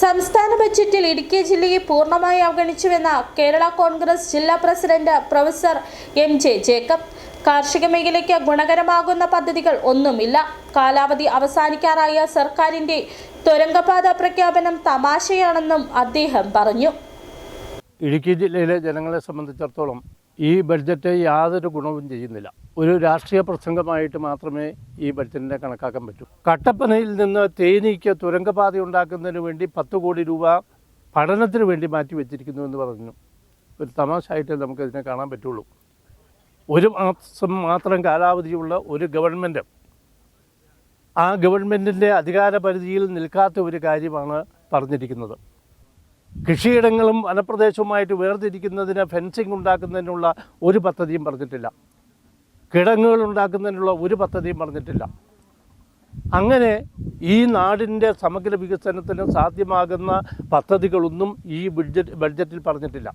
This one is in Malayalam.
സംസ്ഥാന ബജറ്റിൽ ഇടുക്കി ജില്ലയെ പൂർണ്ണമായി അവഗണിച്ചുവെന്ന കേരള കോൺഗ്രസ് ജില്ലാ പ്രസിഡന്റ് പ്രൊഫസർ എം.ജെ. ജേക്കബ്. കാർഷിക മേഖലയ്ക്ക് ഗുണകരമാകുന്ന പദ്ധതികൾ ഒന്നുമില്ല. കാലാവധി അവസാനിക്കാറായ സർക്കാരിന്റെ തുരങ്കപാത പ്രഖ്യാപനം തമാശയാണെന്നും അദ്ദേഹം പറഞ്ഞു. ഇടുക്കി ജില്ലയിലെ ജനങ്ങളെ സംബന്ധിച്ചിടത്തോളം ഈ ബഡ്ജറ്റ് യാതൊരു ഗുണവും ചെയ്യുന്നില്ല. ഒരു രാഷ്ട്രീയ പ്രസംഗമായിട്ട് മാത്രമേ ഈ ബഡ്ജറ്റിനെ കണക്കാക്കാൻ പറ്റൂ. കട്ടപ്പനയിൽ നിന്ന് തേനിക്ക് തുരങ്കപാത ഉണ്ടാക്കുന്നതിന് വേണ്ടി 10 കോടി രൂപ പഠനത്തിന് വേണ്ടി മാറ്റിവെച്ചിരിക്കുന്നു എന്ന് പറഞ്ഞു. ഒരു തമാശയായിട്ട് നമുക്കതിനെ കാണാൻ പറ്റുള്ളൂ. 1 മാസം മാത്രം കാലാവധിയുള്ള ഒരു ഗവൺമെൻറ്, ആ ഗവൺമെൻറ്റിൻ്റെ അധികാര പരിധിയിൽ നിൽക്കാത്ത ഒരു കാര്യമാണ് പറഞ്ഞിരിക്കുന്നത്. കൃഷിയിടങ്ങളും വനപ്രദേശവുമായിട്ട് വേർതിരിക്കുന്നതിന് ഫെൻസിങ് ഉണ്ടാക്കുന്നതിനുള്ള ഒരു പദ്ധതിയും പറഞ്ഞിട്ടില്ല. കിടങ്ങുകൾ ഉണ്ടാക്കുന്നതിനുള്ള ഒരു പദ്ധതിയും പറഞ്ഞിട്ടില്ല. അങ്ങനെ ഈ നാടിൻ്റെ സമഗ്ര വികസനത്തിന് സാധ്യമാകുന്ന പദ്ധതികളൊന്നും ഈ ബഡ്ജറ്റിൽ പറഞ്ഞിട്ടില്ല.